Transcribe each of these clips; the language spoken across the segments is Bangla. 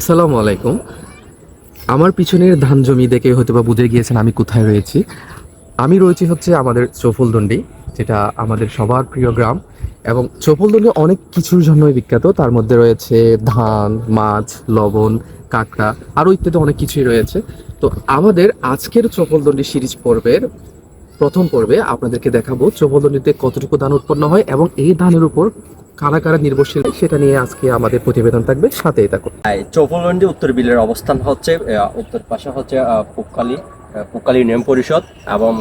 আসসালামু আলাইকুম। আমার পিছনের ধান জমি দেখে হয়তো বা বুঝে গিয়েছেন আমি কোথায় রয়েছি। আমি রয়েছি হচ্ছে আমাদের চৌফুলদন্ডি, যেটা আমাদের সবার প্রিয় গ্রাম। এবং চৌফুলদন্ডি অনেক কিছুর জন্যই বিখ্যাত। তার মধ্যে রয়েছে ধান, মাছ, লবণ, কাঁকড়া, আরও ইত্যাদি অনেক কিছুই রয়েছে। তো আমাদের আজকের চৌফুলদন্ডি সিরিজ পর্বের প্রথম পর্বে আপনাদেরকে দেখাবো চৌফুলদন্ডিতে কতটুকু ধান উৎপন্ন হয় এবং এই ধানের উপর কারা কারা নির্ভরশীল, সেটা নিয়ে আজকে আমাদের প্রতিবেদন থাকবে। সাথেই থাকুন। চৌফুলন্ডি উত্তর বিলের অবস্থান হচ্ছে উত্তর পাশে হচ্ছে পুকালি ইউনিয়ন পরিষদ এবং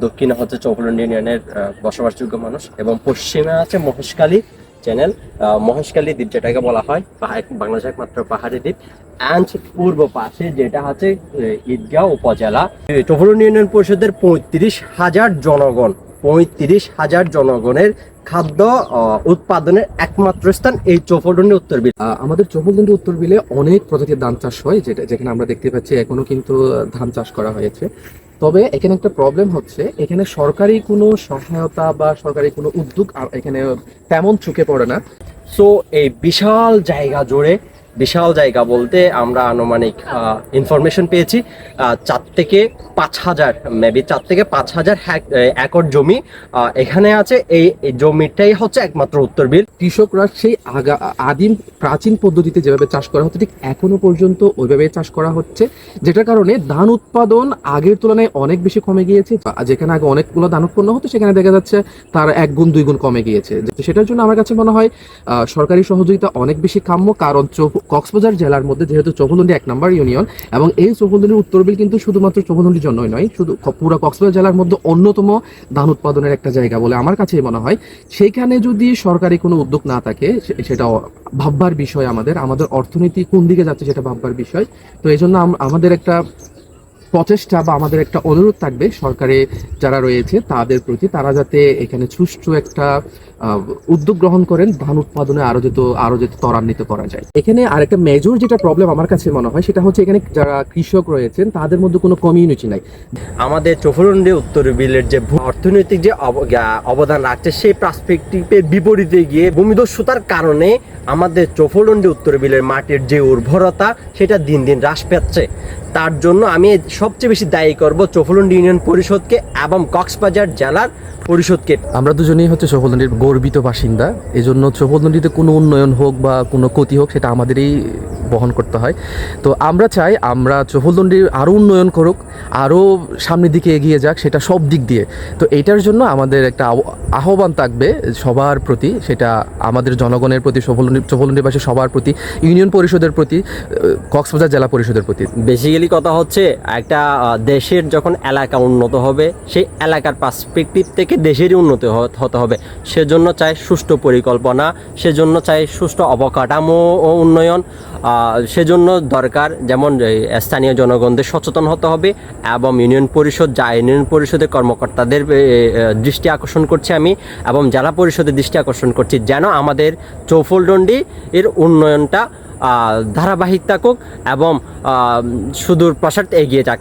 দক্ষিণে হচ্ছে চৌফুলন্ডি ইউনিয়নের বসবাসযোগ্য মানুষ এবং পশ্চিমে আছে মহেশখালী চ্যানেল, মহেশখালী দ্বীপ যেটাকে বলা হয়, বাংলাদেশের একমাত্র পাহাড়ি দ্বীপ। অ্যান্ড পূর্ব পাশে যেটা হচ্ছে ঈদগাঁও উপজেলা। চৌফুলন্ডি ইউনিয়ন পরিষদের 35,000 জনগণের খাদ্য উৎপাদনের একমাত্র স্থান এই চৌফুলদন্ডি উত্তর বিল। আমাদের চৌফুলদন্ডি উত্তর বিলে অনেক প্রজাতির ধান চাষ হয়, যেখানে আমরা দেখতে পাচ্ছি এখনো কিন্তু ধান চাষ করা হয়েছে। তবে এখানে একটা প্রবলেম হচ্ছে, এখানে সরকারি কোনো সহায়তা বা সরকারি কোনো উদ্যোগ এখানে তেমন চোখে পড়ে না। সো এই বিশাল জায়গা বলতে আমরা আনুমানিক ইনফরমেশন পেয়েছি 4 থেকে 5 হাজার একর জমি এখানে আছে। এই জমিটাই হচ্ছে একমাত্র উত্তর বিল। কৃষকরা সেই আদিম প্রাচীন পদ্ধতিতে যেভাবে চাষ করা হতো ঠিক এখনো পর্যন্ত ওইভাবে চাষ করা হচ্ছে, যেটার কারণে ধান উৎপাদন আগের তুলনায় অনেক বেশি কমে গিয়েছে। যেখানে আগে অনেকগুলো ধান উৎপন্ন হতো সেখানে দেখা যাচ্ছে তার 1 গুণ 2 গুণ কমে গিয়েছে। সেটার জন্য আমার কাছে মনে হয় সরকারি সহযোগিতা অনেক বেশি কাম্য। কারণ কক্সবাজার জেলার মধ্যে যেহেতু চৌফুলদন্ডি 1 নম্বর ইউনিয়ন এবং এই চৌফুলদন্ডির উত্তর বিল কিন্তু শুধুমাত্র চৌফুলদন্ডির জন্যই নয়, শুধু পুরো কক্সবাজার জেলার মধ্যে অন্যতম ধান উৎপাদনের একটা জায়গা বলে আমার কাছে মনে হয়। সেইখানে যদি সরকারি কোনো উদ্যোগ না থাকে সেটা ভাববার বিষয়। আমাদের অর্থনীতি কোন দিকে যাচ্ছে সেটা ভাববার বিষয়। তো এই জন্য আমাদের একটা প্রচেষ্টা বা আমাদের একটা অনুরোধ থাকবে সরকারে যারা রয়েছে তাদের প্রতি, তারা যাতে এখানে সুষ্ঠু একটা উদ্যোগ গ্রহণ করেন, ধান উৎপাদনে আরো যেত ত্বরান্বিত করা যায়। এখানে আরেকটা মেজর যেটা প্রবলেম আমার কাছে মনে হয় সেটা হচ্ছে এখানে যারা কৃষক রয়েছেন তাদের মধ্যে কোনো কমিউনিটি নাই। আমাদের চৌফুলদন্ডি উত্তর বিলের যে অর্থনৈতিক যে অবদান রাখছে সেই পার্সপেক্টিভের বিপরীতে গিয়ে ভূমিদস্যুতার কারণে আমাদের চৌফুলদন্ডি উত্তর বিলের মাটির যে উর্বরতা সেটা দিন দিন হ্রাস পাচ্ছে। তার জন্য আমি সবচেয়ে বেশি দায়ী করব চৌফুলদন্ডি ইউনিয়ন পরিষদকে এবং কক্সবাজার জেলার পরিষদকে। আমরা দুজনেই হচ্ছে চৌফুলদন্ডির গর্বিত বাসিন্দা, এই জন্য চৌফুলদন্ডিতে কোনো উন্নয়ন হোক বা কোনো ক্ষতি হোক সেটা আমাদেরই বহন করতে হয়। তো আমরা চাই চৌফুলদন্ডির আরও উন্নয়ন করুক, আরও সামনের দিকে এগিয়ে যাক, সেটা সব দিক দিয়ে। তো এইটার জন্য আমাদের একটা আহ্বান থাকবে সবার প্রতি, সেটা আমাদের জনগণের প্রতি, চৌফুলদন্ডিবাসী সবার প্রতি, ইউনিয়ন পরিষদের প্রতি, কক্সবাজার জেলা পরিষদের প্রতি। বেসিক্যালি কথা হচ্ছে একটা দেশের যখন এলাকা উন্নত হবে সেই এলাকার পার্সপেক্টিভ থেকে দেশেরই উন্নতি হতে হবে। সেজন্য চাই সুষ্ঠু পরিকল্পনা, সেজন্য চাই সুষ্ঠু অবকাঠামো ও উন্নয়ন। সেজন্য দরকার যেমন স্থানীয় জনগণদের সচেতন হতে হবে এবং ইউনিয়ন পরিষদের কর্মকর্তাদের দৃষ্টি আকর্ষণ করছি আমি এবং জেলা পরিষদের দৃষ্টি আকর্ষণ করছি যেন আমাদের চৌফুলদন্ডি এর উন্নয়নটা ধারাবাহিক থাকুক এবং সুদূর প্রসার এগিয়ে যাক।